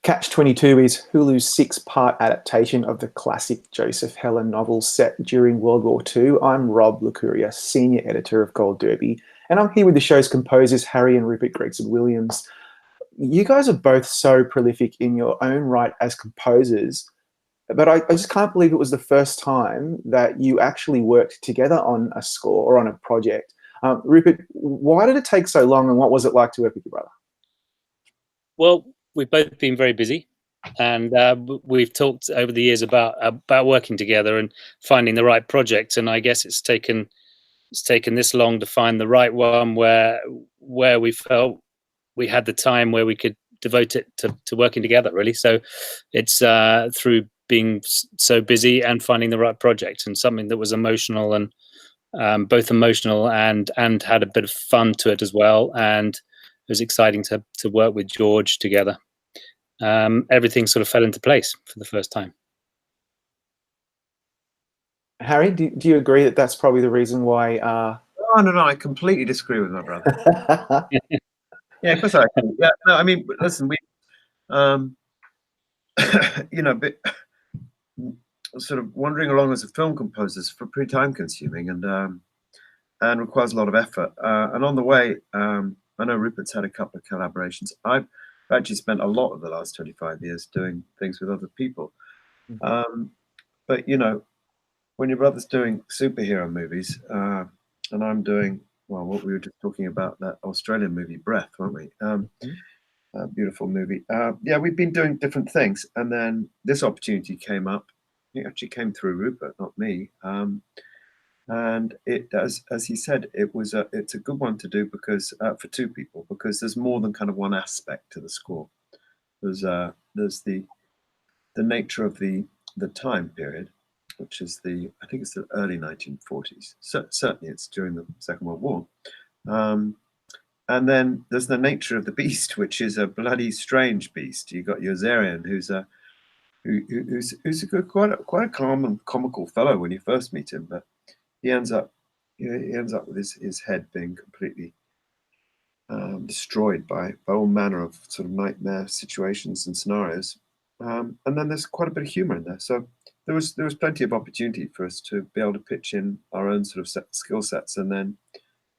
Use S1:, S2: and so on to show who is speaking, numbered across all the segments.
S1: Catch-22 is Hulu's 6-part adaptation of the classic Joseph Heller novel set during World War II. I'm Rob Licuria, Senior Editor of Gold Derby, and I'm here with the show's composers, Harry and Rupert Gregson-Williams. You guys are both so prolific in your own right as composers, but I just can't believe it was the first time that you actually worked together on a score or on a project. Rupert, why did it take so long, and what was it like to work with your brother?
S2: Well, we've both been very busy, and we've talked over the years about working together and finding the right project. And I guess it's taken this long to find the right one where we felt we had the time where we could devote it to working together, really. So it's through being so busy and finding the right project and something that was emotional and both emotional and had a bit of fun to it as well. And it was exciting to work with George together. Everything sort of fell into place for the first time.
S1: Harry, do you agree that that's probably the reason why?
S3: No, I completely disagree with my brother. Yeah, of course I can. Yeah, no, I mean, listen, we, you know, sort of wandering along as a film composer is pretty time-consuming and requires a lot of effort. And on the way, I know Rupert's had a couple of collaborations. I've actually spent a lot of the last 25 years doing things with other people. But you know, when your brother's doing superhero movies, and I'm doing, well, what we were just talking about, that Australian movie Breath, weren't we? A beautiful movie. Yeah, we've been doing different things, and then this opportunity came up. It actually came through Rupert, not me. And it does, as he said, it's a good one to do because for two people, because there's more than kind of one aspect to the score. There's the nature of the time period, which is I think it's the early 1940s. Certainly it's during the Second World War. And then there's the nature of the beast, which is a bloody strange beast. You got Yozerian, who's quite a calm and comical fellow when you first meet him, but he ends up with his head being completely destroyed by all manner of sort of nightmare situations and scenarios. And then there's quite a bit of humor in there. So there was plenty of opportunity for us to be able to pitch in our own sort of skill sets and then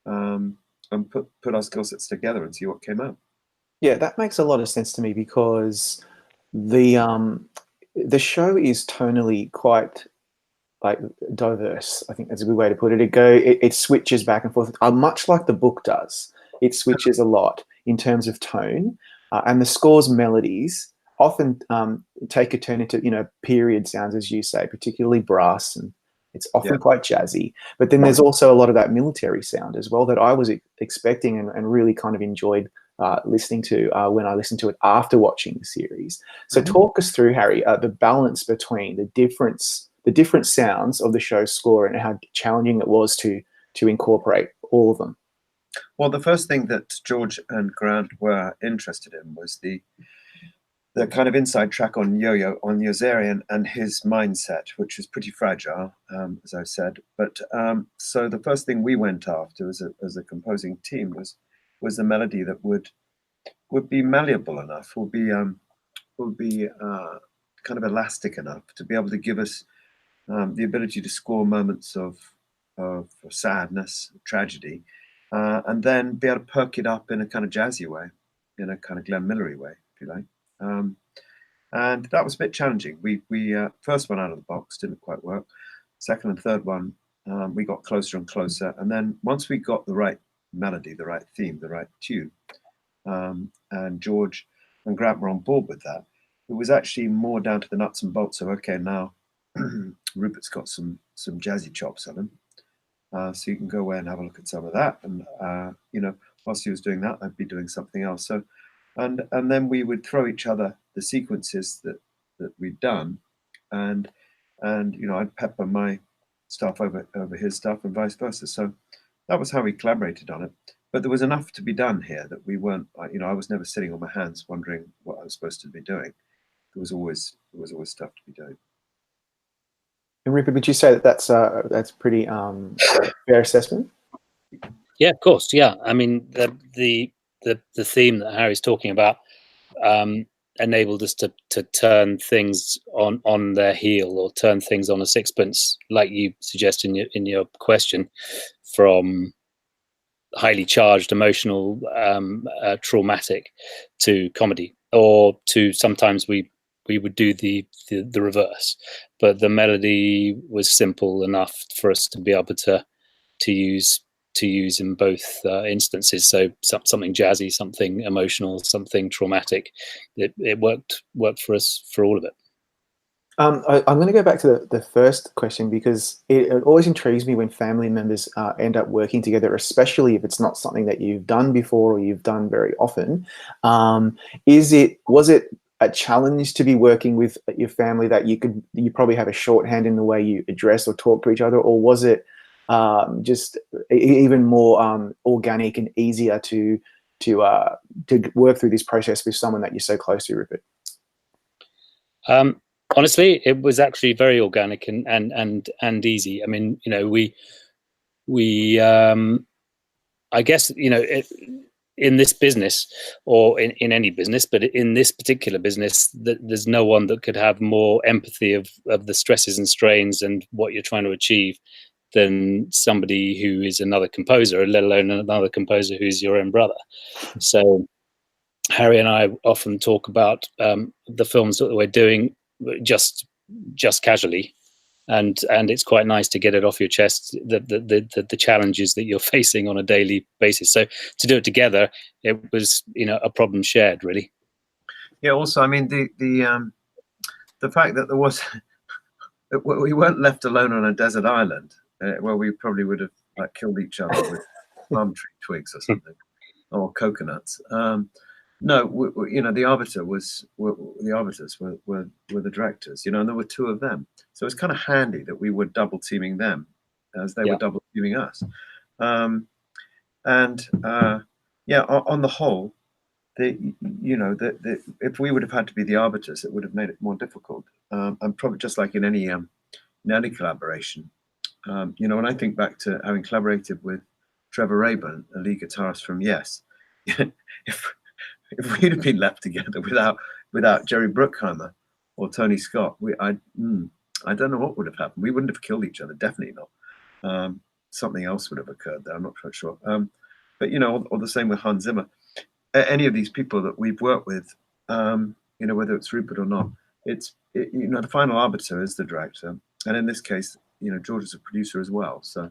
S3: and put our skill sets together and see what came out.
S1: Yeah, that makes a lot of sense to me because the show is tonally quite like diverse. I think that's a good way to put it. It switches back and forth, much like the book does. It switches a lot in terms of tone, and the score's melodies often take a turn into period sounds, as you say, particularly brass, and it's often quite jazzy. But then there's also a lot of that military sound as well that I was expecting and really kind of enjoyed listening to when I listened to it after watching the series. So talk us through, Harry, the balance between the different sounds of the show's score and how challenging it was to incorporate all of them.
S3: Well, the first thing that George and Grant were interested in was the kind of inside track on Yozerian and his mindset, which was pretty fragile, as I said. But so the first thing we went after as a composing team was the melody that would be malleable enough, would be kind of elastic enough to be able to give us the ability to score moments of sadness, tragedy, and then be able to perk it up in a kind of jazzy way, in a kind of Glenn Millery way, if you like. And that was a bit challenging. We first one out of the box didn't quite work. Second and third one, we got closer and closer. And then once we got the right melody, the right theme, the right tune, and George and Grant were on board with that, it was actually more down to the nuts and bolts of, okay, now Rupert's got some jazzy chops on him, so you can go away and have a look at some of that. And whilst he was doing that, I'd be doing something else. So, and then we would throw each other the sequences that we'd done, and I'd pepper my stuff over his stuff and vice versa. So that was how we collaborated on it. But there was enough to be done here that we weren't, I was never sitting on my hands wondering what I was supposed to be doing. There was always stuff to be doing.
S1: And Rupert, would you say that that's pretty fair assessment?
S2: Yeah, of course. Yeah, I mean the theme that Harry's talking about enabled us to turn things on their heel, or turn things on a sixpence, like you suggest in your question, from highly charged, emotional, traumatic, to comedy, or to sometimes we would do the reverse. But the melody was simple enough for us to be able to use in both instances. So something jazzy, something emotional, something traumatic. It worked for us for all of it.
S1: I'm going to go back to the first question, because it always intrigues me when family members end up working together, especially if it's not something that you've done before or you've done very often. Was it a challenge to be working with your family, that you probably have a shorthand in the way you address or talk to each other, or was it just even more organic and easier to work through this process with someone that you're so close to, Rupert?
S2: Honestly, it was actually very organic and easy. I mean, we I guess, in this business, or in any business, but in this particular business, there's no one that could have more empathy of the stresses and strains and what you're trying to achieve than somebody who is another composer, let alone another composer who's your own brother. So Harry and I often talk about the films that we're doing just casually, and it's quite nice to get it off your chest, the challenges that you're facing on a daily basis. So to do it together, it was a problem shared, really.
S3: Yeah. Also, I mean, the fact that there was we weren't left alone on a desert island where we probably would have killed each other with palm tree twigs or something, or coconuts. No, the arbiter the arbiters were the directors, and there were two of them. So it's kind of handy that we were double teaming them as they were double teaming us. On the whole, if we would have had to be the arbiters, it would have made it more difficult. And probably just like in any collaboration, when I think back to having collaborated with Trevor Rabin, a lead guitarist from Yes, if we'd have been left together without Jerry Bruckheimer or Tony Scott, I don't know what would have happened. We wouldn't have killed each other, definitely not. Something else would have occurred there. I'm not quite sure. But or the same with Hans Zimmer. Any of these people that we've worked with, whether it's Rupert or not, the final arbiter is the director, and in this case, George is a producer as well. So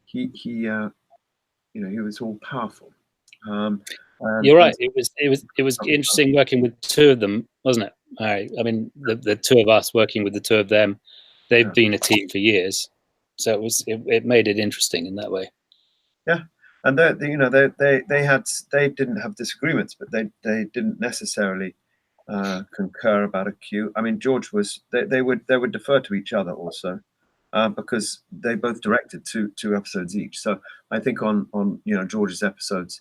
S3: he was all powerful.
S2: You're right. It was interesting working with two of them, wasn't it? I mean, the two of us working with the two of them, they've been a team for years, so it made it interesting in that way. Yeah,
S3: and they didn't have disagreements, but they didn't necessarily concur about a cue. I mean, George they would defer to each other also, because they both directed two episodes each. So I think on George's episodes,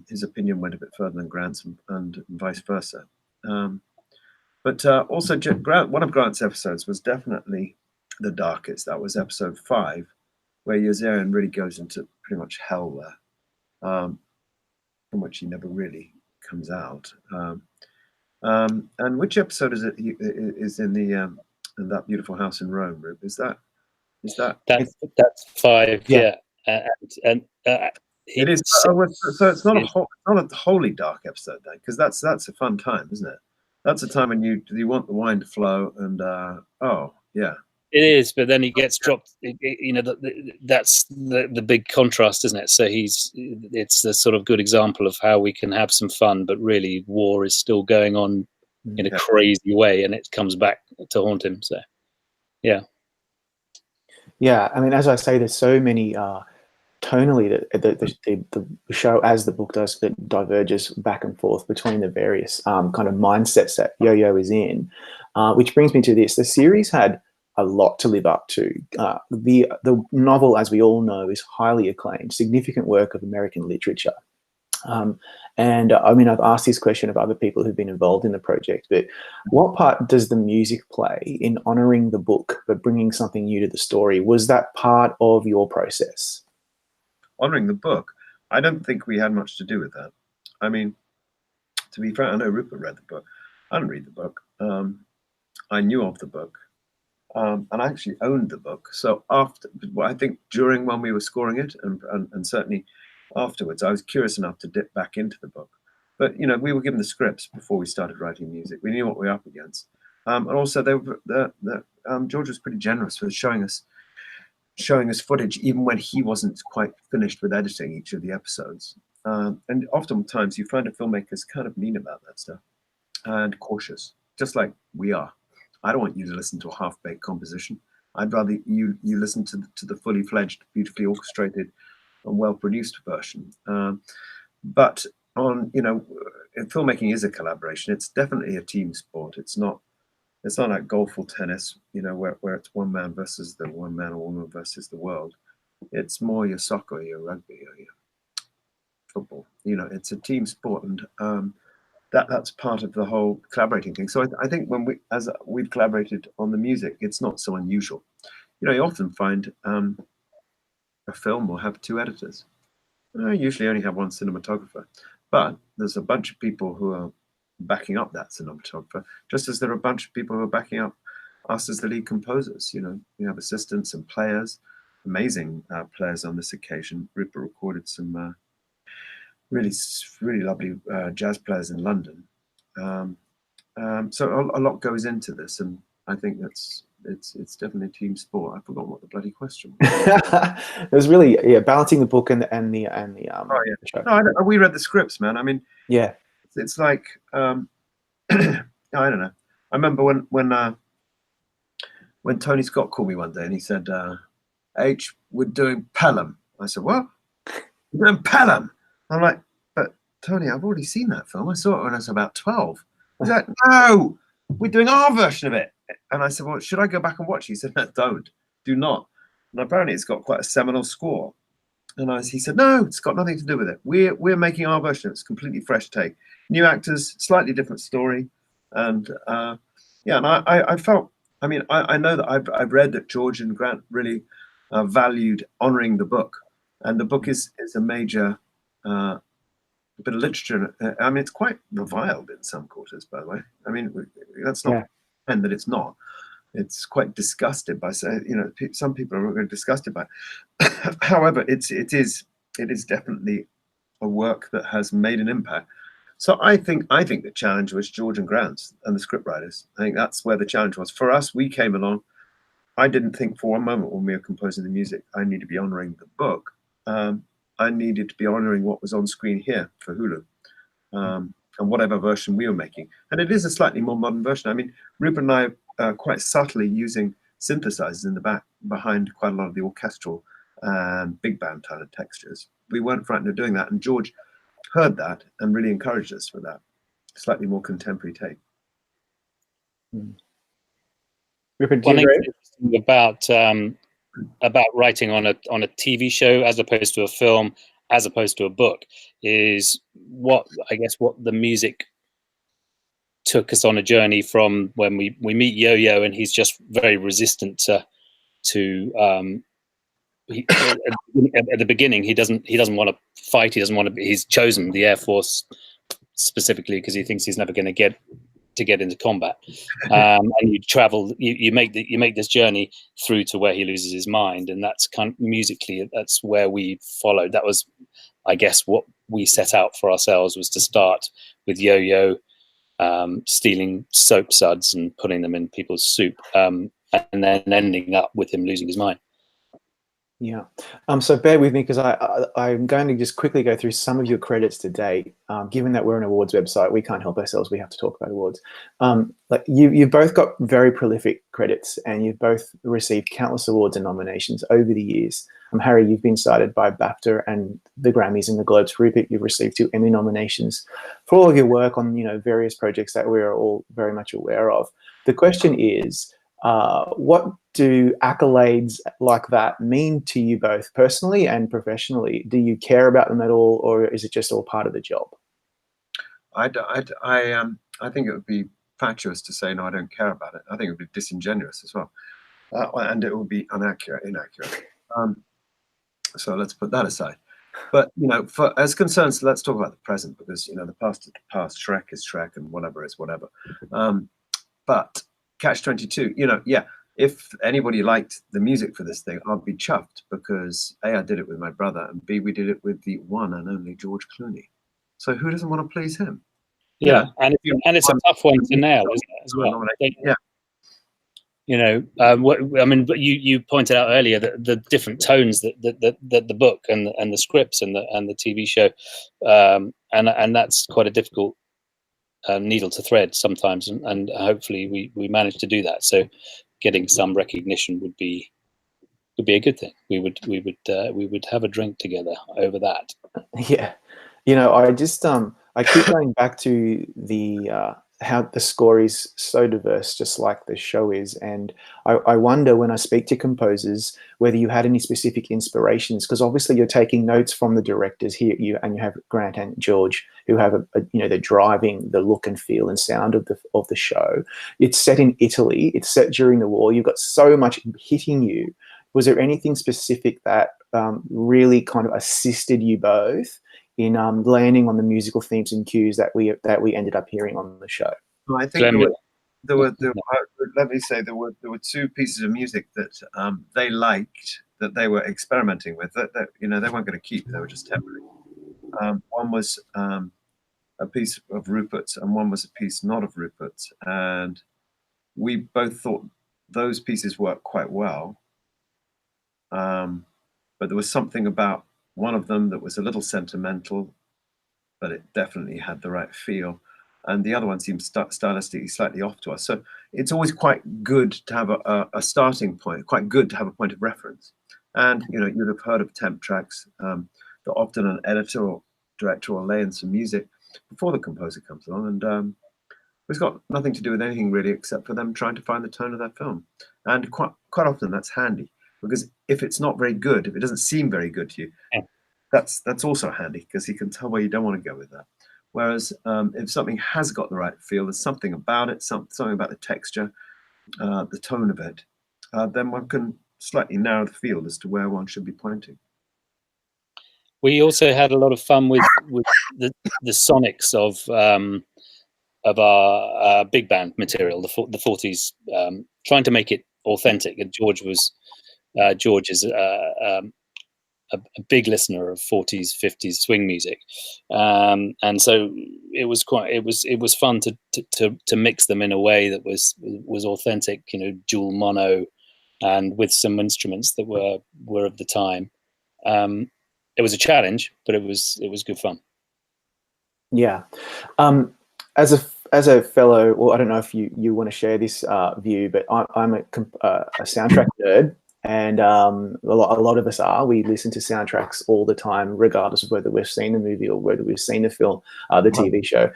S3: his opinion went a bit further than Grant's, and vice versa. But also, one of Grant's episodes was definitely the darkest. That was episode 5, where Yazarian really goes into pretty much hell there, from which he never really comes out. And which episode is it? Is in in that beautiful house in Rome? Rube? Is that?
S2: That's 5? Yeah, and
S3: it is. So it's not a wholly dark episode then, because that's a fun time, isn't it? That's a time when you want the wine to flow, and
S2: it is. But then he gets dropped. That's the big contrast, isn't it? So it's the sort of good example of how we can have some fun, but really war is still going on in a crazy way, and it comes back to haunt him. So, yeah.
S1: I mean, as I say, there's so many. Tonally, the show, as the book does, that diverges back and forth between the various kind of mindsets that Yo-Yo is in, which brings me to this. The series had a lot to live up to. The novel, as we all know, is highly acclaimed, significant work of American literature. And I mean, I've asked this question of other people who've been involved in the project, but what part does the music play in honouring the book but bringing something new to the story? Was that part of your process?
S3: Honouring the book, I don't think we had much to do with that. I mean, to be frank, I know Rupert read the book. I didn't read the book. I knew of the book. And I actually owned the book. So after, well, I think during when we were scoring it, and certainly afterwards, I was curious enough to dip back into the book. But you know, we were given the scripts before we started writing music. We knew what we were up against, and also George was pretty generous with showing us footage, even when he wasn't quite finished with editing each of the episodes. And oftentimes, you find a filmmaker's kind of mean about that stuff and cautious, just like we are. I don't want you to listen to a half-baked composition. I'd rather you listen to the fully fledged, beautifully orchestrated and well-produced version. But on, you know, filmmaking is a collaboration. It's definitely a team sport. It's not like golf or tennis, you know, where it's one man versus the one man or woman versus the world. It's more your soccer, your rugby, or your football. You know, it's a team sport, and that's part of the whole collaborating thing. So I think when we've collaborated on the music, it's not so unusual. You know, you often find a film will have two editors. I usually only have one cinematographer, but there's a bunch of people who are backing up that cinematographer, just as there are a bunch of people who are backing up us as the lead composers. You know, we have assistants and players, amazing players on this occasion. Rupert recorded some really lovely jazz players in London. So a lot goes into this, and I think it's definitely a team sport. I forgot what the bloody question was.
S1: It was really balancing the book and the
S3: oh yeah,
S1: the show.
S3: no, we read the scripts, man. I mean,
S1: Yeah,
S3: it's like I don't know. I remember when Tony Scott called me one day and he said, "H, we're doing Pelham." I said, "What? We're doing Pelham?" I'm like, "But Tony, I've already seen that film. I saw it when I was about 12. He's like, "No, we're doing our version of it." And I said, "Well, should I go back and watch it?" He said, "No, do not." And apparently it's got quite a seminal score. And he said, "No, it's got nothing to do with it. We're making our version. It's a completely fresh take. New actors, slightly different story." And yeah, and I felt, I mean, I know that I've read that George and Grant really valued honoring the book. And the book is a major bit of literature. I mean, it's quite reviled in some quarters, by the way. I mean, that's not pretend that it's not. It's quite disgusted by, you know, some people are very disgusted by it. However, it is definitely a work that has made an impact. So I think the challenge was George and Grant and the scriptwriters. I think that's where the challenge was. For us, we came along. I didn't think for one moment when we were composing the music, I need to be honoring the book. I needed to be honoring what was on screen here for Hulu, and whatever version we were making. And it is a slightly more modern version. I mean, Rupert and I are quite subtly using synthesizers in the back behind quite a lot of the orchestral and big band kind of textures. We weren't frightened of doing that. And George heard that and really encouraged us for that slightly more contemporary take.
S1: Rupert, do
S2: One
S1: you
S2: thing
S1: agree?
S2: interesting about writing on a TV show as opposed to a film, as opposed to a book, is what the music took us on a journey from when we meet Yo-Yo, and he's just very resistant to at the beginning he doesn't want to fight, he doesn't want to be, he's chosen the Air Force specifically because he thinks he's never going to get into combat, and you travel, you make this journey through to where he loses his mind, and that's kind of musically, that's where we followed. That was, I guess, what we set out for ourselves, was to start with Yo-Yo stealing soap suds and putting them in people's soup, and then ending up with him losing his mind.
S1: Yeah. So bear with me, because I'm going to just quickly go through some of your credits to date. Given that we're an awards website, we can't help ourselves. We have to talk about awards. Like you've both got very prolific credits, and you've both received countless awards and nominations over the years. Harry, you've been cited by BAFTA and the Grammys and the Globes. Rupert, you've received 2 Emmy nominations for all of your work on, you know, various projects that we're all very much aware of. The question is, what do accolades like that mean to you both personally and professionally? Do you care about them at all, or is it just all part of the job?
S3: I think it would be fatuous to say, no, I don't care about it. I think it would be disingenuous as well. And it would be inaccurate. So let's put that aside. But you know, for as concerns, let's talk about the present, because you know the past is the past. Shrek is Shrek, and whatever is whatever. But Catch-22, you know, yeah. If anybody liked the music for this thing, I'd be chuffed, because A, I did it with my brother, and B, we did it with the one and only George Clooney. So who doesn't want to please him?
S2: Yeah, and it's a tough one to nail, isn't it, as well?
S3: Yeah.
S2: You know, I mean, but you pointed out earlier that the different tones that the book and the scripts and the TV show, and that's quite a difficult needle to thread sometimes, and hopefully we managed to do that. So, getting some recognition would be a good thing. We would have a drink together over that.
S1: Yeah, you know, I keep going back to the how the score is so diverse, just like the show is, and I wonder, when I speak to composers, whether you had any specific inspirations, because obviously you're taking notes from the directors here. You have Grant and George, who have you know, they're driving the look and feel and sound of the show. It's set in Italy. It's set during the war. You've got so much hitting you. Was there anything specific that really kind of assisted you both in landing on the musical themes and cues that we ended up hearing on the show?
S3: Well, I think there were let me say there were two pieces of music that they liked, that they were experimenting with, that you know, they weren't going to keep. They were just temporary. One was a piece of Rupert's, and one was a piece not of Rupert's, and we both thought those pieces worked quite well. But there was something about one of them that was a little sentimental, but it definitely had the right feel. And the other one seemed stylistically slightly off to us. So it's always quite good to have a starting point, quite good to have a point of reference. And, you know, you'd have heard of temp tracks, that often an editor or director will lay in some music before the composer comes along. And it's got nothing to do with anything really, except for them trying to find the tone of their film. And quite often that's handy. Because if it's not very good, if it doesn't seem very good to you, that's also handy, because you can tell where you don't want to go with that. Whereas if something has got the right feel, there's something about it, something about the texture, the tone of it, then one can slightly narrow the field as to where one should be pointing.
S2: We also had a lot of fun with the sonics of our big band material, the 40s, trying to make it authentic. And George is a big listener of 40s, 50s swing music, and so it was fun to mix them in a way that was authentic, you know, dual mono, and with some instruments that were of the time. It was a challenge, but it was good fun.
S1: Yeah, as a fellow, well, I don't know if you want to share this view, but I'm a soundtrack nerd. And a lot of us are. We listen to soundtracks all the time, regardless of whether we've seen the movie or whether we've seen the film, the TV show.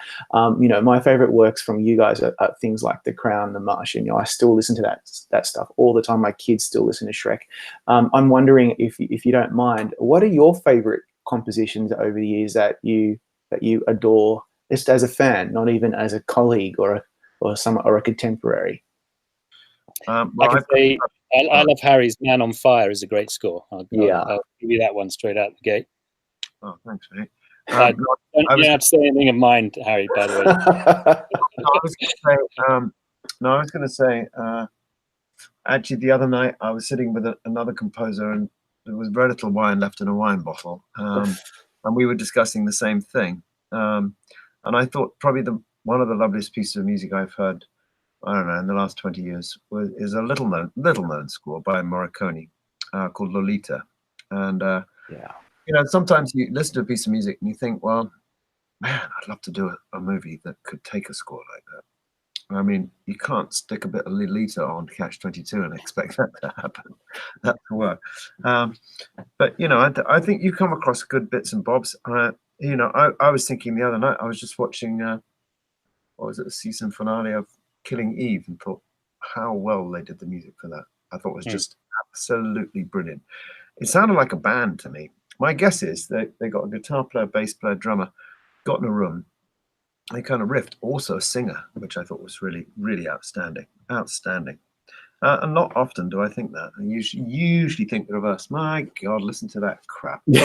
S1: You know, my favorite works from you guys are things like The Crown, The Martian. You know, I still listen to that stuff all the time. My kids still listen to Shrek. I'm wondering, if you don't mind, what are your favorite compositions over the years that you adore, just as a fan, not even as a colleague or a contemporary?
S3: Well,
S2: I can say I love Harry's "Man on Fire" is a great score. I'll give you that one straight out the gate.
S3: Oh, thanks, mate.
S2: You don't have to say anything of mine, Harry, by the way.
S3: I was going to say, actually, the other night I was sitting with another composer, and there was very little wine left in a wine bottle, and we were discussing the same thing. And I thought probably one of the loveliest pieces of music I've heard, I don't know, in the last 20 years, is a little known score by Morricone called Lolita. And you know, sometimes you listen to a piece of music and you think, well, man, I'd love to do a movie that could take a score like that. I mean, you can't stick a bit of Lolita on Catch-22 and expect that to happen. That to work. But you know, I think you come across good bits and bobs. You know, I was thinking the other night, I was just watching what was it, the season finale of Killing Eve, and thought how well they did the music for that. I thought it was just absolutely brilliant. It sounded like a band to me. My guess is they got a guitar player, bass player, drummer, got in a room, they kind of riffed, also a singer, which I thought was really, really outstanding. And not often do I think that. I usually think the reverse. My God, listen to that crap. No,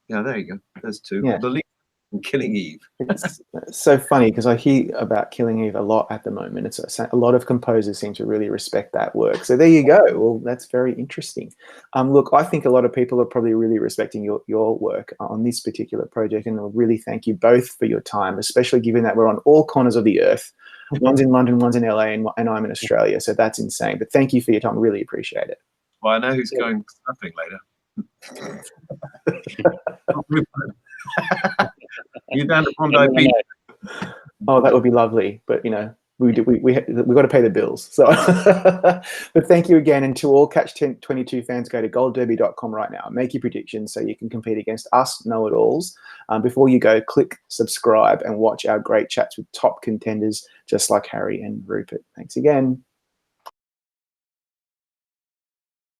S3: yeah, there you go. There's two.
S1: Yeah.
S3: The Leap and Killing Eve.
S1: It's so funny because I hear about Killing Eve a lot at the moment. It's a lot of composers seem to really respect that work. So there you go. Well, that's very interesting. Look, I think a lot of people are probably really respecting your work on this particular project, and I'll really thank you both for your time, especially given that we're on all corners of the earth. One's in London, one's in LA, and I'm in Australia. So that's insane. But thank you for your time. Really appreciate it.
S3: Well, I know who's going snapping later. You down to Bondi Beach?
S1: Oh, that would be lovely. But you know, we got to pay the bills. So, but thank you again, and to all Catch-22 fans, go to goldderby.com right now. Make your predictions so you can compete against us know-it-alls. Before you go, click subscribe and watch our great chats with top contenders, just like Harry and Rupert. Thanks again.